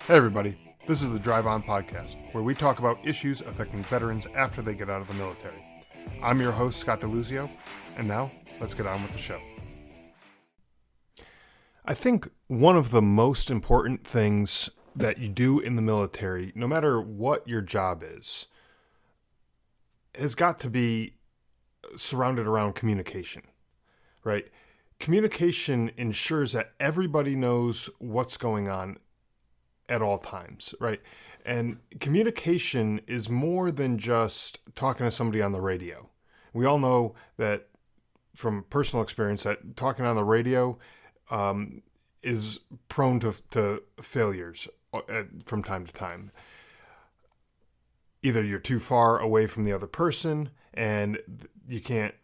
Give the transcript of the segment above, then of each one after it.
Hey everybody, this is the Drive On Podcast, where we talk about issues affecting veterans after they get out of the military. I'm your host, Scott DeLuzio, and now let's get on with the show. I think one of the most important things that you do in the military, no matter what your job is, has got to be surrounded around communication, right? Communication ensures that everybody knows what's going on at all times, right? And communication is more than just talking to somebody on the radio. We all know that from personal experience that talking on the radio is prone to failures from time to time. Either you're too far away from the other person and you can't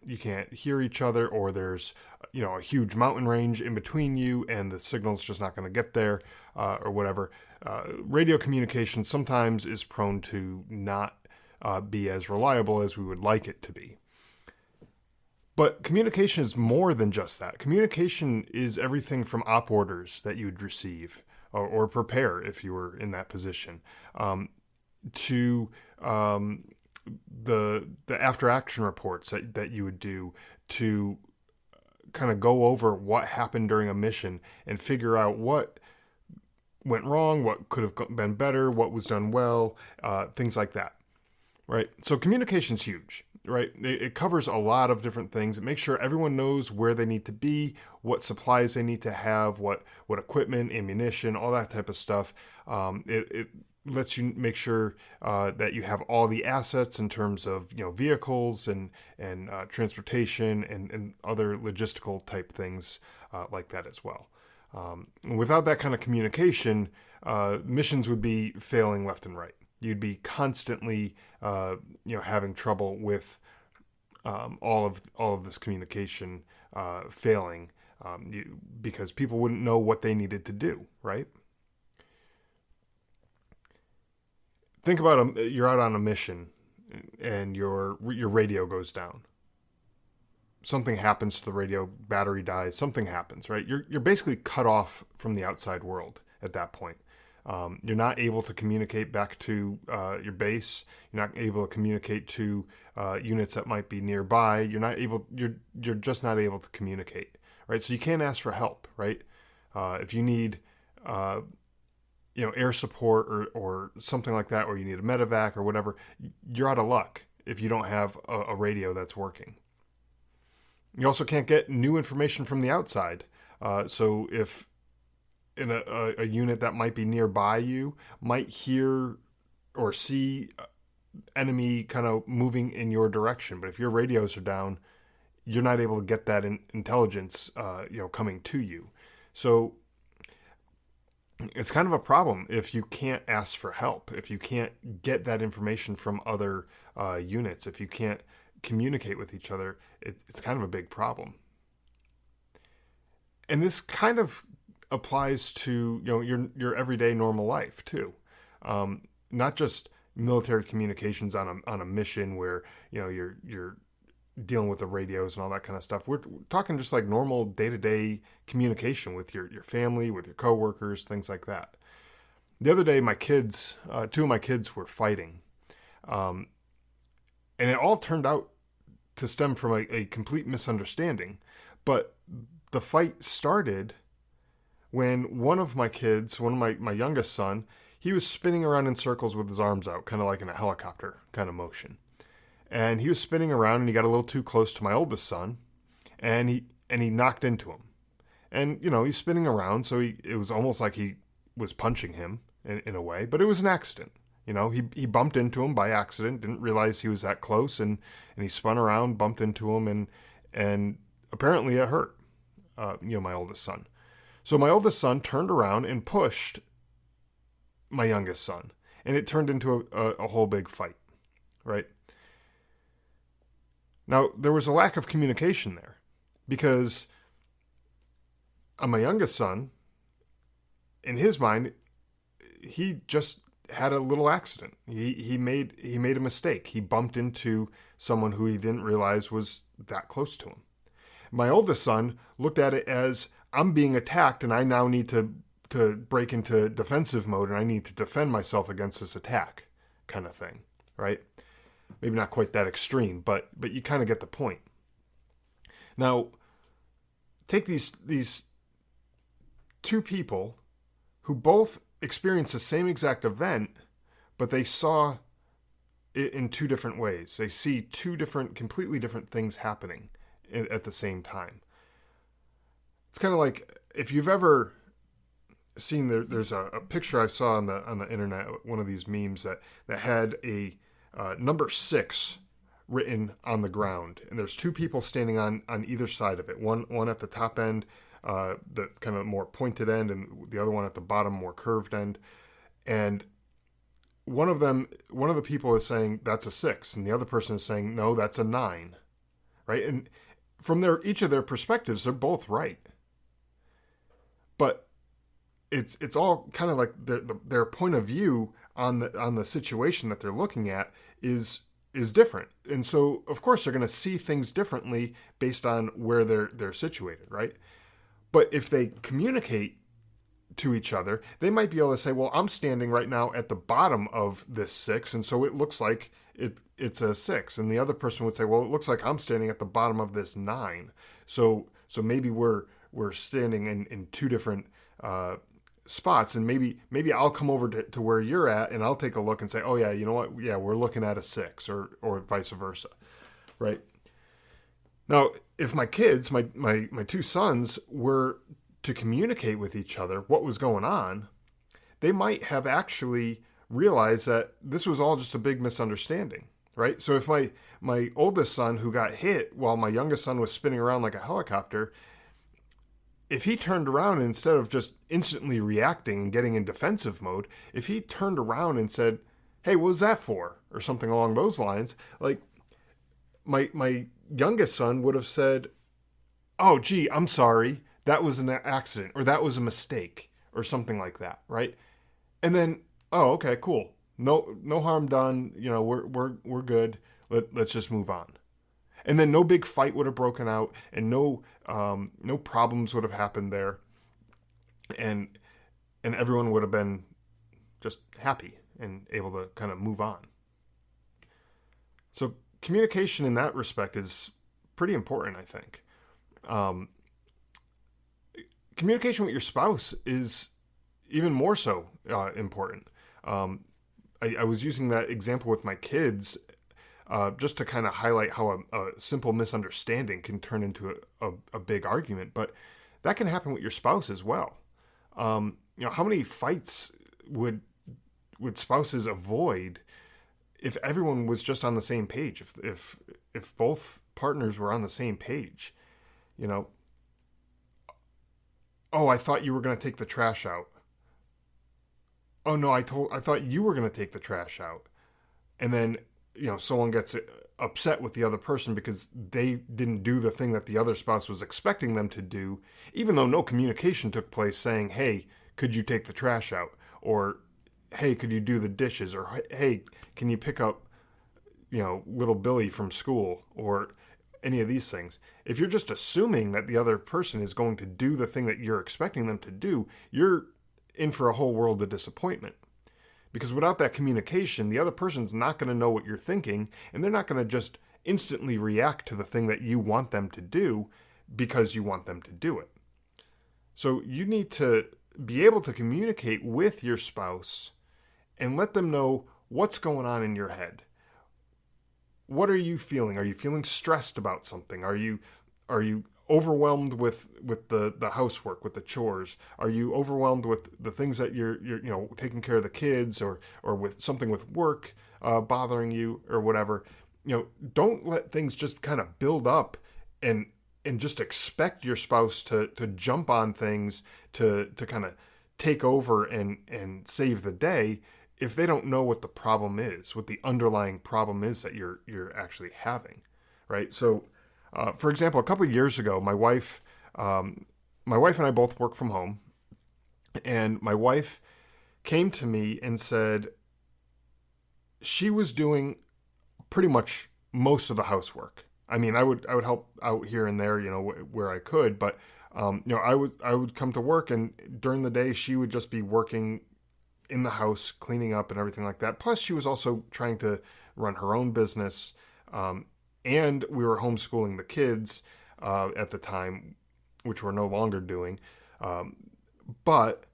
hear each other, or there's a huge mountain range in between you and the signal's just not going to get there, or whatever. Radio communication sometimes is prone to not be as reliable as we would like it to be. But communication is more than just that. Communication is everything from op orders that you'd receive or prepare if you were in that position, to the after action reports that you would do to kind of go over what happened during a mission and figure out what went wrong, what could have been better, what was done well, things like that, right? So communication's huge, right? It covers a lot of different things. It makes sure everyone knows where they need to be, what supplies they need to have, what equipment, ammunition, all that type of stuff. It lets you make sure that you have all the assets in terms of vehicles and transportation and other logistical type things like that as well. Without that kind of communication, missions would be failing left and right. You'd be constantly, having trouble with all of this communication failing because people wouldn't know what they needed to do, right? Think about you're out on a mission and your radio goes down. Something happens to the radio, battery dies, something happens, right? You're basically cut off from the outside world at that point. You're not able to communicate back to your base. You're not able to communicate to units that might be nearby. You're just not able to communicate, right? So you can't ask for help, right? If you need air support or something like that, or you need a medevac or whatever, you're out of luck if you don't have a radio that's working. You also can't get new information from the outside. So if in a unit that might be nearby you might hear or see enemy kind of moving in your direction, but if your radios are down, you're not able to get that intelligence coming to you. So it's kind of a problem if you can't ask for help, if you can't get that information from other units, if you can't communicate with each other. It's kind of a big problem. And this kind of applies to your everyday normal life too, not just military communications on a mission where you're dealing with the radios and all that kind of stuff. We're talking just like normal day-to-day communication with your family, with your coworkers, things like that. The other day, two of my kids were fighting, and it all turned out to stem from a complete misunderstanding. But the fight started when one of my youngest son, he was spinning around in circles with his arms out, kind of like in a helicopter kind of motion. And he was spinning around and he got a little too close to my oldest son, and he knocked into him. And, he's spinning around, so it was almost like he was punching him in a way, but it was an accident. He bumped into him by accident, didn't realize he was that close, and he spun around, bumped into him, and apparently it hurt, my oldest son. So my oldest son turned around and pushed my youngest son, and it turned into a whole big fight, right? Now, there was a lack of communication there because my youngest son, in his mind, he just had a little accident. He made a mistake. He bumped into someone who he didn't realize was that close to him. My oldest son looked at it as, I'm being attacked and I now need to to break into defensive mode and I need to defend myself against this attack, kind of thing, right? Maybe not quite that extreme, but you kind of get the point. Now, take these two people who both experienced the same exact event, but they saw it in two different ways. They see two completely different things happening at the same time. It's kind of like if you've ever seen there's a picture I saw on the internet, one of these memes that had a number 6 written on the ground, and there's two people standing on either side of it. One at the top end, the kind of more pointed end, and the other one at the bottom, more curved end. And one of the people is saying that's a 6, and the other person is saying no, that's a 9, right? And from each of their perspectives, they're both right. But it's all kind of like their point of view on the situation that they're looking at is different, and so of course they're going to see things differently based on where they're situated, right? But if they communicate to each other, they might be able to say, well, I'm standing right now at the bottom of this 6, and so it looks like it's a 6. And the other person would say, well, it looks like I'm standing at the bottom of this 9. So maybe we're standing in two different spots, and maybe I'll come over to where you're at, and I'll take a look and say, oh yeah, you know what? Yeah, we're looking at a 6, or vice versa, right? Now, if my kids, my two sons, were to communicate with each other what was going on, they might have actually realized that this was all just a big misunderstanding, right? So if my oldest son, who got hit while my youngest son was spinning around like a helicopter, if he turned around and instead of just instantly reacting and getting in defensive mode, if he turned around and said, hey, what was that for? Or something along those lines, like my youngest son would have said, oh, gee, I'm sorry. That was an accident, or that was a mistake, or something like that, right? And then, oh, okay, cool. No harm done. You know, we're good. Let's just move on. And then no big fight would have broken out, and no problems would have happened there, and everyone would have been just happy and able to kind of move on. So communication in that respect is pretty important, I think. Communication with your spouse is even more so important. I was using that example with my kids just to kind of highlight how a simple misunderstanding can turn into a big argument, but that can happen with your spouse as well. You know, how many fights would spouses avoid if everyone was just on the same page? If both partners were on the same page, you know. Oh, I thought you were going to take the trash out. Oh no, I thought you were going to take the trash out. And then, you know, someone gets upset with the other person because they didn't do the thing that the other spouse was expecting them to do, even though no communication took place saying, hey, could you take the trash out? Or, hey, could you do the dishes? Or, hey, can you pick up, you know, little Billy from school? Or any of these things. If you're just assuming that the other person is going to do the thing that you're expecting them to do, you're in for a whole world of disappointment. Because without that communication, the other person's not going to know what you're thinking, and they're not going to just instantly react to the thing that you want them to do because you want them to do it. So you need to be able to communicate with your spouse and let them know what's going on in your head. What are you feeling? Are you feeling stressed about something? Are you overwhelmed with the housework, with the chores? Are you overwhelmed with the things that you're you know, taking care of the kids, or with something with work bothering you, or whatever? You know, don't let things just kind of build up and just expect your spouse to jump on things to kind of take over and save the day, if they don't know what the problem is, what the underlying problem is that you're actually having, right? So, for example, a couple of years ago, my wife and I both work from home, and my wife came to me and said she was doing pretty much most of the housework. I mean, I would help out here and there, you know, where I could, but I would come to work, and during the day she would just be working in the house, cleaning up and everything like that. Plus, she was also trying to run her own business, and we were homeschooling the kids at the time, which we're no longer doing. But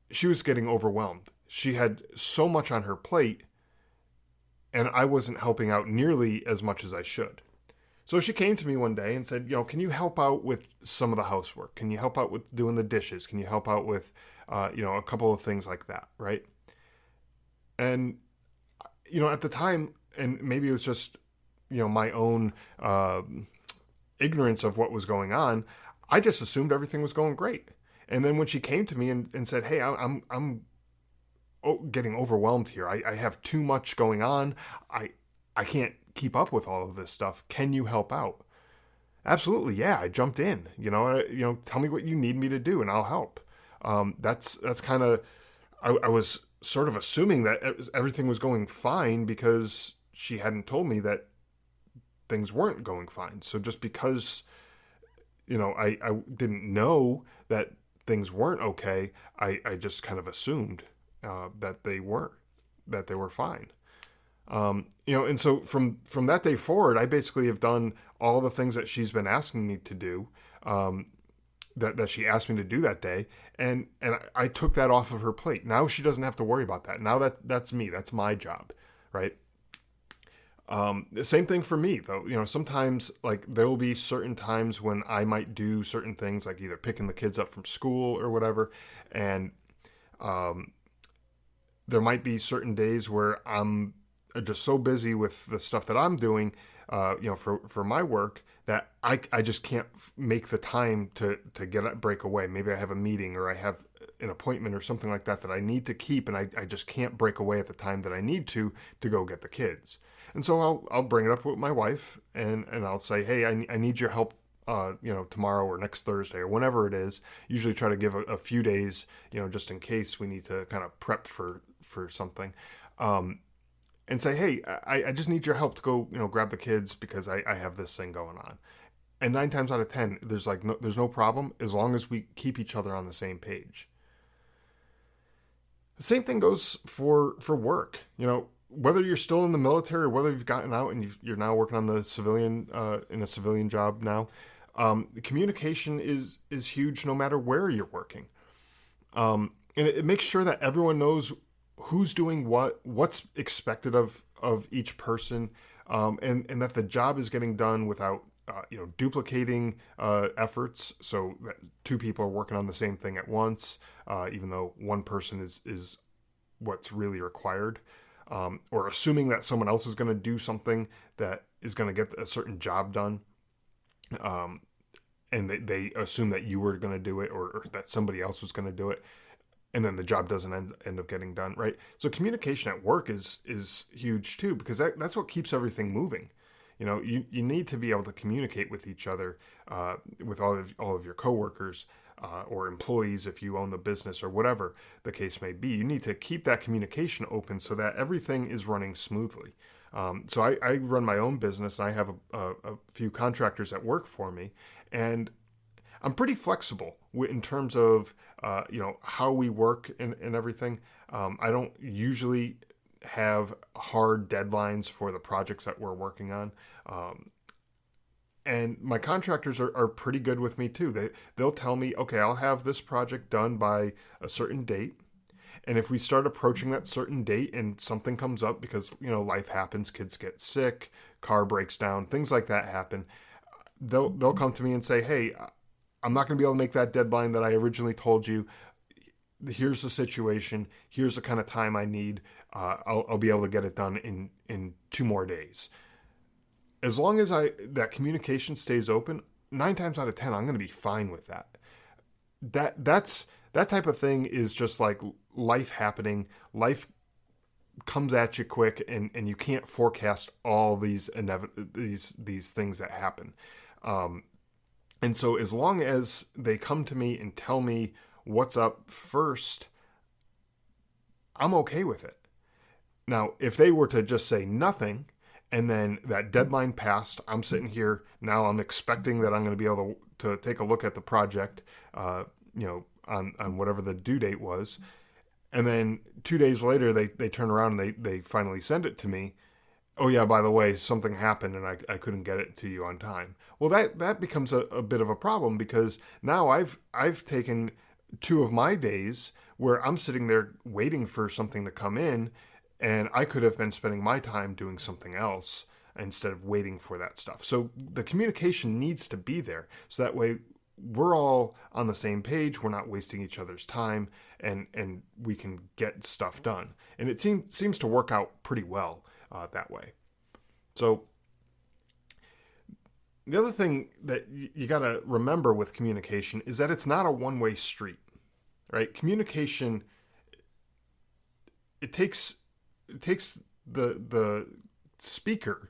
she was getting overwhelmed. She had so much on her plate, and I wasn't helping out nearly as much as I should. So she came to me one day and said, can you help out with some of the housework? Can you help out with doing the dishes? Can you help out with, a couple of things like that, right? And, at the time, and maybe it was just, my own ignorance of what was going on, I just assumed everything was going great. And then when she came to me and said, hey, I'm getting overwhelmed here. I have too much going on. I can't keep up with all of this stuff. Can you help out? Absolutely. Yeah. I jumped in, tell me what you need me to do and I'll help. That's kind of, I was sort of assuming that everything was going fine because she hadn't told me that things weren't going fine. So just because, I didn't know that things weren't okay, I just kind of assumed that they were fine. And so from that day forward, I basically have done all the things that she's been asking me to do, that she asked me to do that day. And I took that off of her plate. Now she doesn't have to worry about that. Now that's me. That's my job. Right. The same thing for me though. Sometimes like there will be certain times when I might do certain things like either picking the kids up from school or whatever. And, there might be certain days where I'm just so busy with the stuff that I'm doing, for my work that I just can't make the time to break away. Maybe I have a meeting or I have an appointment or something like that I need to keep, and I just can't break away at the time that I need to go get the kids. And so I'll bring it up with my wife and I'll say, hey, I need your help, tomorrow or next Thursday or whenever it is. Usually try to give a few days, just in case we need to kind of prep for something. And say, hey, I just need your help to go, grab the kids because I have this thing going on. And 9 times out of 10, there's no problem as long as we keep each other on the same page. The same thing goes for work. Whether you're still in the military or whether you've gotten out and you're now working on the civilian, in a civilian job now, communication is huge no matter where you're working. And it makes sure that everyone knows who's doing what's expected of each person, and that the job is getting done without duplicating efforts, so that 2 people are working on the same thing at once, even though one person is what's really required, or assuming that someone else is going to do something that is going to get a certain job done, and they assume that you were going to do it or that somebody else was going to do it. And then the job doesn't end up getting done, right? So communication at work is huge too, because that's what keeps everything moving. You need to be able to communicate with each other, with all of your coworkers, or employees if you own the business or whatever the case may be. You need to keep that communication open so that everything is running smoothly. So I run my own business and I have a few contractors that work for me, and I'm pretty flexible in terms of, how we work and everything. I don't usually have hard deadlines for the projects that we're working on. And my contractors are pretty good with me too. They'll tell me, okay, I'll have this project done by a certain date. And if we start approaching that certain date and something comes up because, life happens, kids get sick, car breaks down, things like that happen, they'll come to me and say, hey, I'm not going to be able to make that deadline that I originally told you. Here's the situation. Here's the kind of time I need. I'll be able to get it done in 2 more days. As long as that communication stays open, 9 times out of 10, I'm going to be fine with that. That type of thing is just like life happening. Life comes at you quick, and you can't forecast all these things that happen. And so as long as they come to me and tell me what's up first, I'm okay with it. Now, if they were to just say nothing and then that deadline passed, I'm sitting here, now I'm expecting that I'm going to be able to take a look at the project, on whatever the due date was. And then 2 days later, they turn around and they finally send it to me. Oh yeah, by the way, something happened and I couldn't get it to you on time. Well, that becomes a bit of a problem, because now I've taken 2 of my days where I'm sitting there waiting for something to come in, and I could have been spending my time doing something else instead of waiting for that stuff. So the communication needs to be there, so that way we're all on the same page. We're not wasting each other's time, and we can get stuff done. And it seems to work out pretty well that way. So the other thing that you got to remember with communication is that it's not a one-way street, right? Communication, it takes the speaker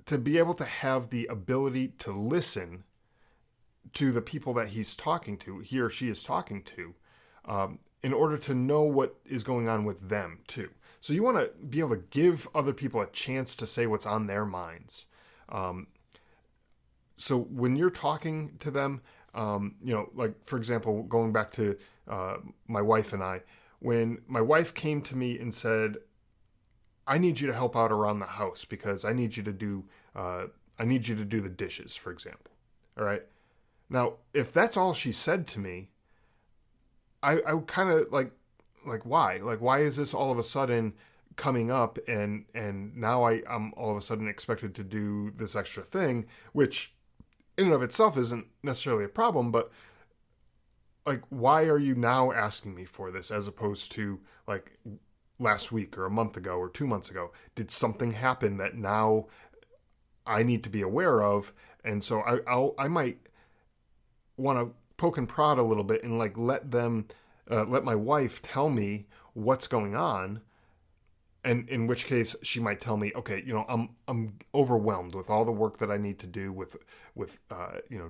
to be able to have the ability to listen to the people that he or she is talking to, in order to know what is going on with them too. So you want to be able to give other people a chance to say what's on their minds. So when you're talking to them, like for example, going back to my wife and I, when my wife came to me and said, I need you to help out around the house because I need you to do the dishes, for example. All right. Now, if that's all she said to me, I kind of like why? Like, why is this all of a sudden coming up and now I'm all of a sudden expected to do this extra thing, which in and of itself isn't necessarily a problem, but like, why are you now asking me for this as opposed to like last week or a month ago or 2 months ago? Did something happen that now I need to be aware of? And so I might want to poke and prod a little bit and like let my wife tell me what's going on. And in which case she might tell me, okay, I'm overwhelmed with all the work that I need to do with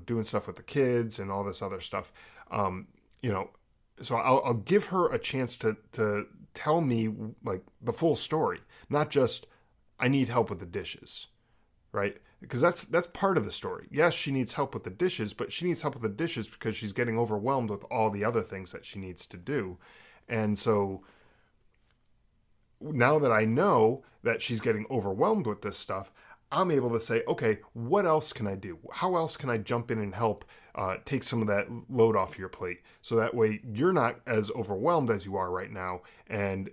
doing stuff with the kids and all this other stuff. So I'll give her a chance to tell me like the full story, not just I need help with the dishes, right? Because that's part of the story. Yes, she needs help with the dishes, but she needs help with the dishes because she's getting overwhelmed with all the other things that she needs to do. And so now that I know that she's getting overwhelmed with this stuff, I'm able to say, okay, what else can I do? How else can I jump in and help take some of that load off your plate? So that way you're not as overwhelmed as you are right now, and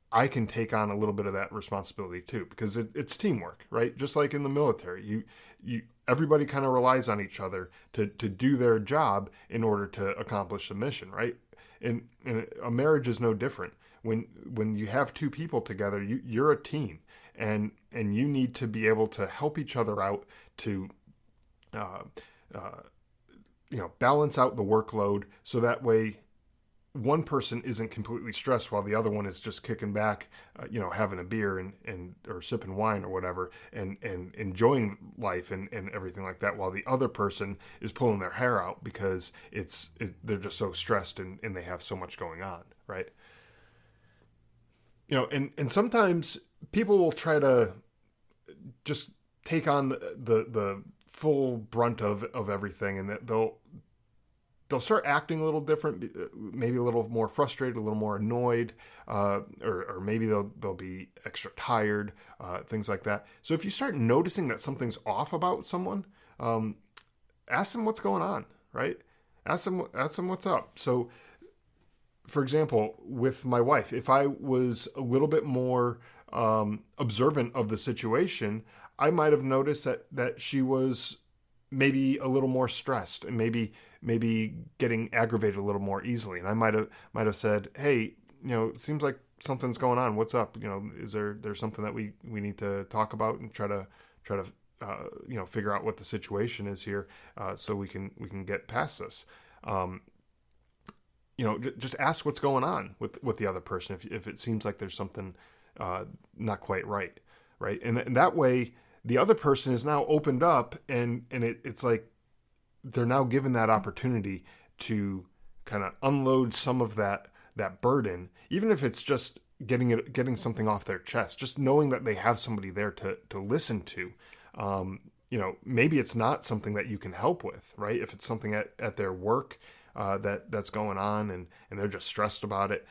I can take on a little bit of that responsibility too, because it's teamwork, right? Just like in the military, you everybody kind of relies on each other to do their job in order to accomplish the mission, right? And a marriage is no different. When you have 2 people together, you're a team, and you need to be able to help each other out to balance out the workload, so that way one person isn't completely stressed while the other one is just kicking back, having a beer and or sipping wine or whatever, and enjoying life and everything like that, while the other person is pulling their hair out because they're just so stressed and they have so much going on, right? And sometimes people will try to just take on the full brunt of everything, and that they'll start acting a little different, maybe a little more frustrated, a little more annoyed, or maybe they'll be extra tired, things like that. So if you start noticing that something's off about someone, ask them what's going on, right? Ask them what's up. So, for example, with my wife, if I was a little bit more observant of the situation, I might have noticed that she was maybe a little more stressed and maybe getting aggravated a little more easily. And I might have said, hey, it seems like something's going on. What's up? Is there's something that we need to talk about and try to figure out what the situation is here, so we can get past this. Just ask what's going on with the other person if it seems like there's something not quite right? And that way the other person is now opened up, and it's like they're now given that opportunity to kind of unload some of that burden, even if it's just getting something off their chest. Just knowing that they have somebody there to listen to maybe it's not something that you can help with, right? If it's something at their work that's going on and they're just stressed about it,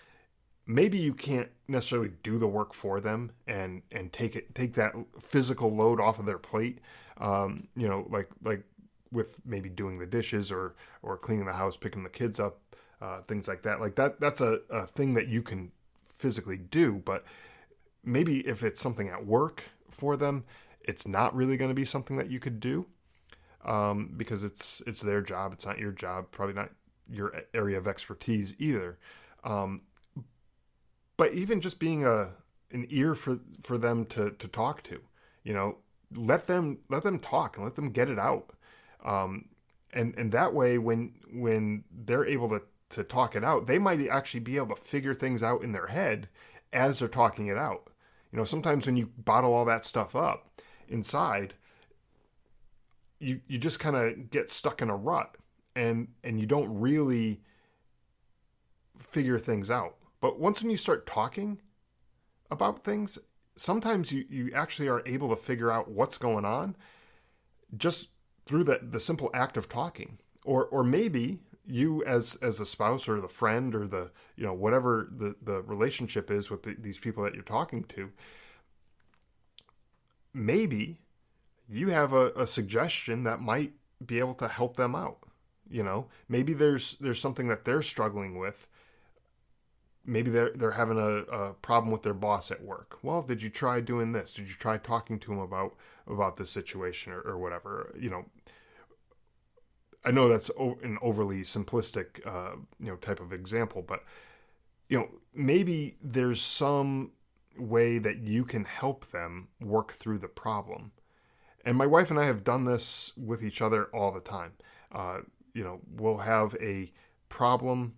maybe you can't necessarily do the work for them and take that physical load off of their plate. Like with maybe doing the dishes or cleaning the house, picking the kids up, things like that. Like that's a thing that you can physically do, but maybe if it's something at work for them, it's not really going to be something that you could do, because it's their job. It's not your job, probably not your area of expertise either. But even just being an ear for them to talk to, let them talk and let them get it out. And that way, when they're able to talk it out, they might actually be able to figure things out in their head as they're talking it out. Sometimes when you bottle all that stuff up inside, you just kind of get stuck in a rut and you don't really figure things out. But once when you start talking about things, sometimes you actually are able to figure out what's going on just through the simple act of talking. Or maybe you as a spouse or the friend or the whatever the relationship is with these people that you're talking to, maybe you have a suggestion that might be able to help them out. Maybe there's something that they're struggling with. Maybe they're having a problem with their boss at work. Well, did you try doing this? Did you try talking to them about this situation or whatever? I know that's an overly simplistic, type of example, but maybe there's some way that you can help them work through the problem. And my wife and I have done this with each other all the time. We'll have a problem.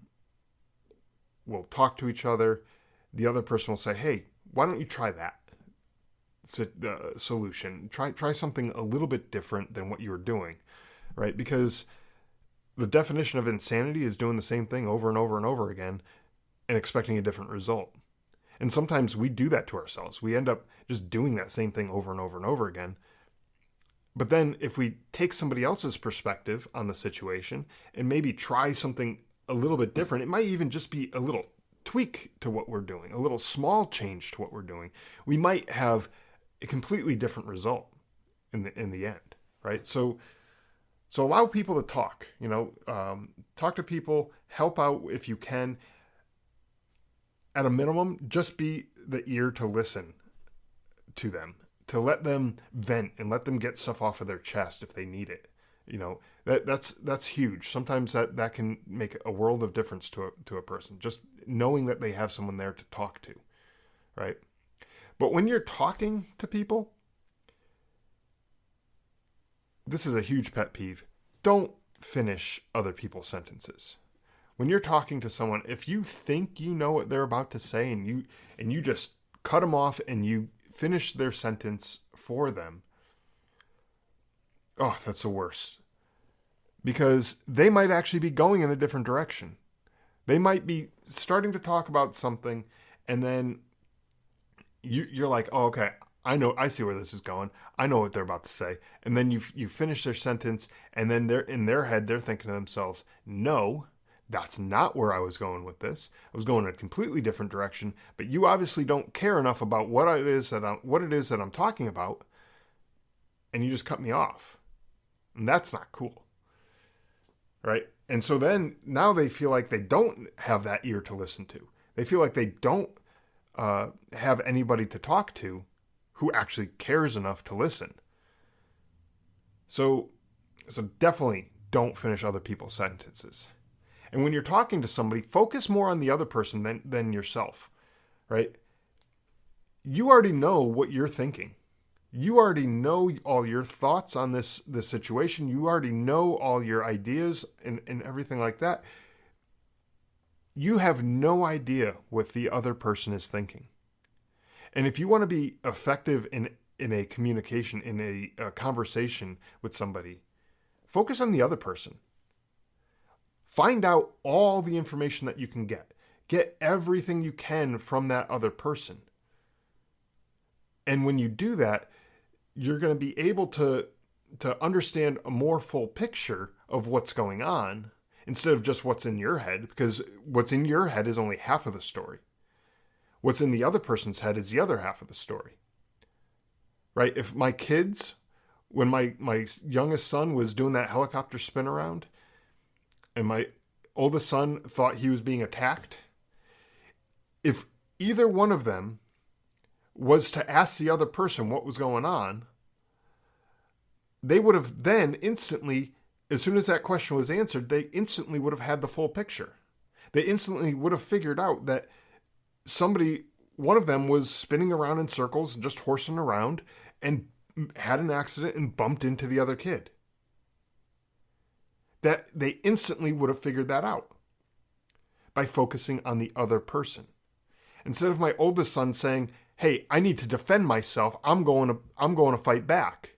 We'll talk to each other. The other person will say, "Hey, why don't you try that solution? Try something a little bit different than what you were doing," right? Because the definition of insanity is doing the same thing over and over and over again and expecting a different result. And sometimes we do that to ourselves. We end up just doing that same thing over and over and over again. But then if we take somebody else's perspective on the situation and maybe try something a little bit different, it might even just be a little tweak to what we're doing, a little small change to what we're doing, we might have a completely different result in the end, right? So allow people to talk, talk to people, help out if you can. At a minimum, just be the ear to listen to them, to let them vent and let them get stuff off of their chest if they need it. That's huge. Sometimes that can make a world of difference to a person, just knowing that they have someone there to talk to, right? But when you're talking to people, this is a huge pet peeve. Don't finish other people's sentences. When you're talking to someone, if you think you know what they're about to say and you just cut them off and you finish their sentence for them, oh, that's the worst. Because they might actually be going in a different direction. They might be starting to talk about something and then you're like, oh, okay, I see where this is going. I know what they're about to say. And then you finish their sentence and then they're in their head, they're thinking to themselves, no, that's not where I was going with this. I was going in a completely different direction, but you obviously don't care enough about what it is that I'm talking about, and you just cut me off. And that's not cool. Right? And so then now they feel like they don't have that ear to listen to. They feel like they don't have anybody to talk to who actually cares enough to listen. So definitely don't finish other people's sentences. And when you're talking to somebody, focus more on the other person than yourself, right? You already know what you're thinking. You already know all your thoughts on this situation. You already know all your ideas and everything like that. You have no idea what the other person is thinking. And if you want to be effective in a communication, in a conversation with somebody, focus on the other person. Find out all the information that you can get. Get everything you can from that other person. And when you do that, you're going to be able to to understand a more full picture of what's going on instead of just what's in your head, because what's in your head is only half of the story. What's in the other person's head is the other half of the story. Right? If my kids, when my youngest son was doing that helicopter spin around, and my oldest son thought he was being attacked, if either one of them was to ask the other person what was going on, they would have then instantly, as soon as that question was answered, they instantly would have had the full picture. They instantly would have figured out that one of them was spinning around in circles and just horsing around and had an accident and bumped into the other kid. That they instantly would have figured that out by focusing on the other person. Instead of my oldest son saying, "Hey, I need to defend myself. I'm going to fight back."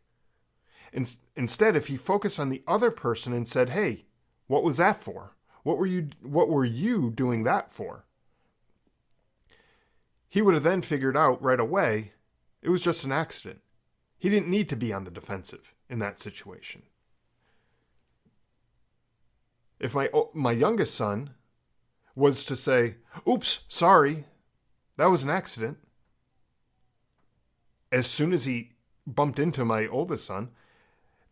Instead, if he focused on the other person and said, "Hey, what was that for? What were you doing that for?" He would have then figured out right away it was just an accident. He didn't need to be on the defensive in that situation. If my youngest son was to say, "Oops, sorry, that was an accident," as soon as he bumped into my oldest son,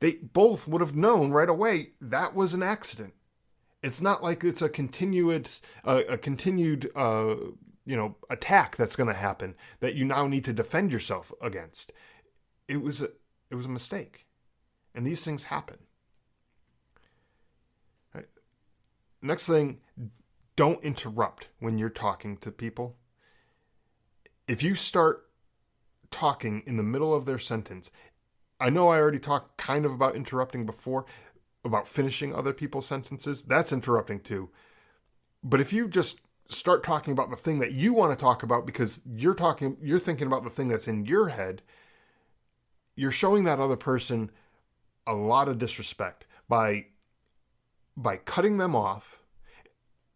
they both would have known right away that was an accident. It's not like it's a continued attack that's going to happen that you now need to defend yourself against. It was a mistake, and these things happen. Right. Next thing, don't interrupt when you're talking to people. If you start talking in the middle of their sentence, I know I already talked kind of about interrupting before, about finishing other people's sentences. That's interrupting too. But if you just start talking about the thing that you want to talk about because you're thinking about the thing that's in your head, you're showing that other person a lot of disrespect by cutting them off.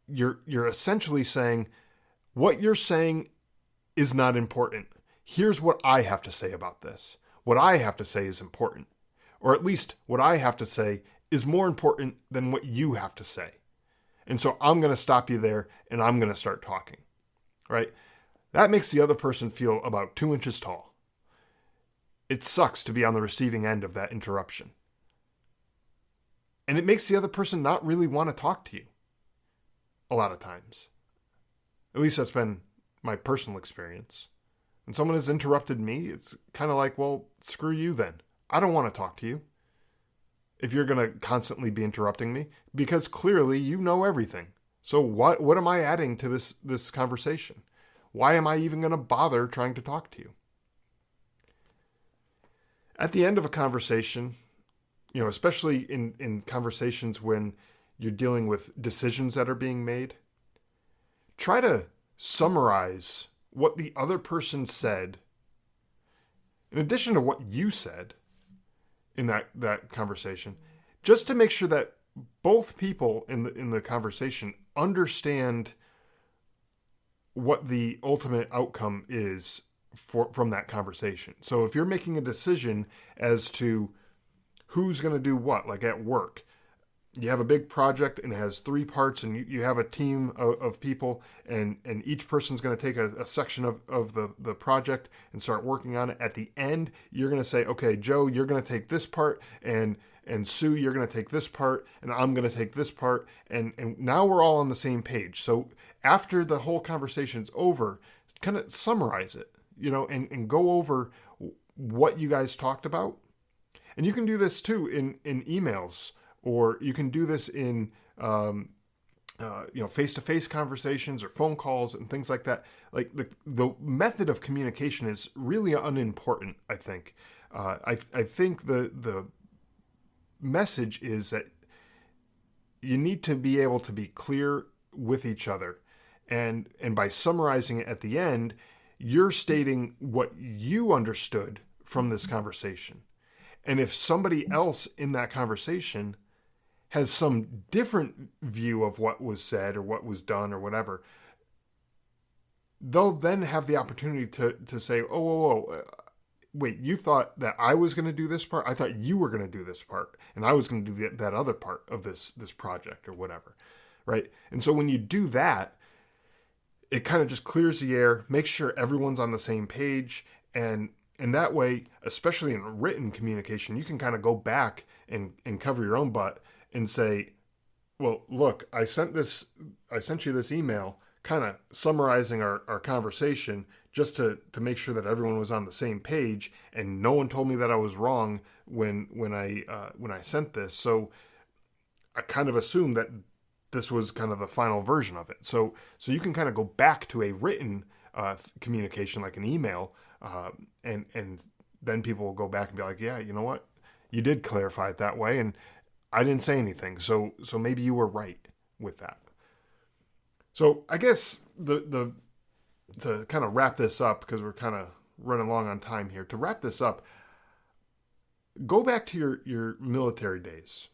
You're essentially saying, what you're saying is not important. Here's what I have to say about this. What I have to say is important. Or at least what I have to say is more important than what you have to say. And so I'm going to stop you there and I'm going to start talking. Right? That makes the other person feel about 2 inches tall. It sucks to be on the receiving end of that interruption. And it makes the other person not really want to talk to you a lot of times. At least that's been my personal experience. When someone has interrupted me, it's kind of like, well, screw you then. I don't want to talk to you if you're going to constantly be interrupting me, because clearly you know everything. So what am I adding to this conversation? Why am I even going to bother trying to talk to you? At the end of a conversation, especially in conversations when you're dealing with decisions that are being made, try to summarize what the other person said, in addition to what you said in that conversation, just to make sure that both people in the conversation understand what the ultimate outcome is from that conversation. So if you're making a decision as to who's going to do what, like at work, you have a big project and it has 3 parts and you have a team of people and each person's going to take a section of the project and start working on it. At the end, you're going to say, okay, Joe, you're going to take this part and Sue, you're going to take this part and I'm going to take this part. And now we're all on the same page. So after the whole conversation's over, kind of summarize it, and go over what you guys talked about. And you can do this too in emails, or you can do this in, face-to-face conversations or phone calls and things like that. Like the method of communication is really unimportant, I think. I think the message is that you need to be able to be clear with each other. And by summarizing it at the end, you're stating what you understood from this conversation. And if somebody else in that conversation has some different view of what was said or what was done or whatever, they'll then have the opportunity to say, oh, wait, you thought that I was going to do this part? I thought you were going to do this part, and I was going to do that other part of this project or whatever, right? And so when you do that, it kind of just clears the air, makes sure everyone's on the same page, and that way, especially in written communication, you can kind of go back and cover your own butt and say, well, look, I sent you this email kind of summarizing our conversation just to make sure that everyone was on the same page, and no one told me that I was wrong when I sent this. So I kind of assumed that this was kind of the final version of it. So you can kind of go back to a written communication like an email, and then people will go back and be like, yeah, you know what, you did clarify it that way, and I didn't say anything. So maybe you were right with that. So I guess to kind of wrap this up, because we're kind of running long on time here, to wrap this up, go back to your military days.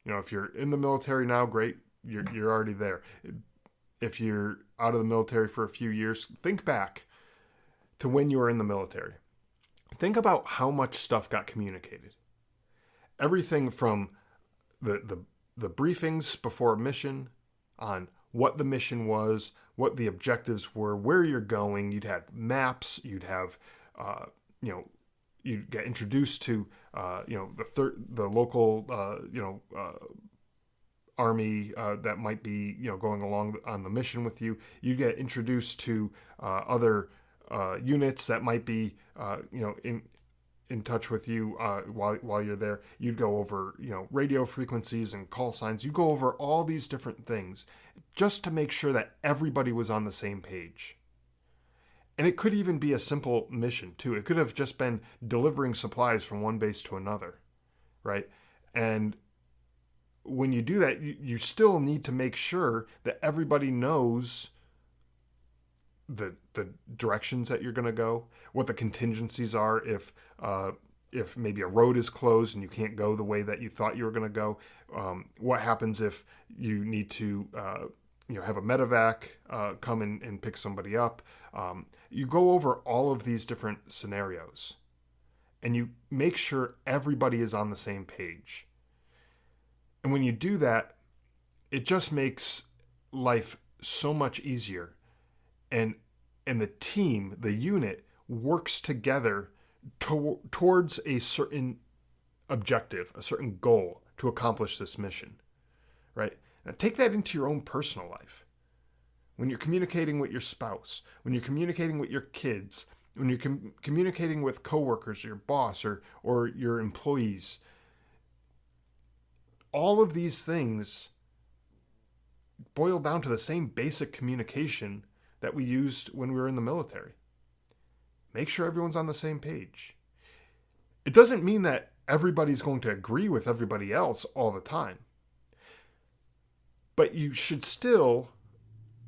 You know, if you're in the military now, great, you're already there. If you're out of the military for a few years, think back to when you were in the military. Think about how much stuff got communicated. Everything from the briefings before a mission on what the mission was, what the objectives were, where you're going. You'd have maps. You'd have, you'd get introduced to, the local, army that might be, going along on the mission with you. You get introduced to other units that might be, in touch with you while you're there. You'd go over, radio frequencies and call signs. You go over all these different things just to make sure that everybody was on the same page. And it could even be a simple mission too. It could have just been delivering supplies from one base to another, right? And when you do that, you still need to make sure that everybody knows the directions that you're going to go, what the contingencies are if maybe a road is closed and you can't go the way that you thought you were going to go. What happens if you need to have a medevac come and pick somebody up. You go over all of these different scenarios and you make sure everybody is on the same page. And when you do that, it just makes life so much easier. And the team, the unit, works together towards a certain objective, a certain goal to accomplish this mission, right? Now take that into your own personal life. When you're communicating with your spouse, when you're communicating with your kids, when you're communicating with coworkers, your boss, or your employees, all of these things boil down to the same basic communication that we used when we were in the military. Make sure everyone's on the same page. It doesn't mean that everybody's going to agree with everybody else all the time. But you should still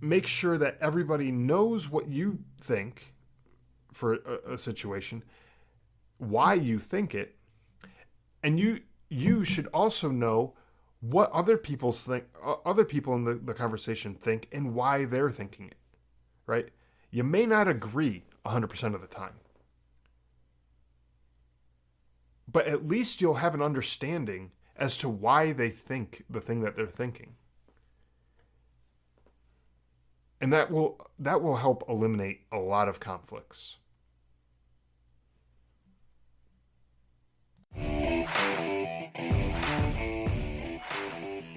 make sure that everybody knows what you think for a situation, why you think it, and you should also know what other people in the conversation think and why they're thinking it, right? You may not agree 100% of the time, but at least you'll have an understanding as to why they think the thing that they're thinking. And that will help eliminate a lot of conflicts.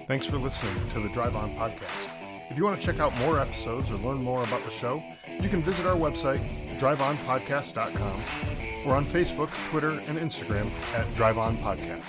Thanks for listening to the Drive On Podcast. If you want to check out more episodes or learn more about the show, you can visit our website, driveonpodcast.com, or on Facebook, Twitter, and Instagram at Drive On Podcast.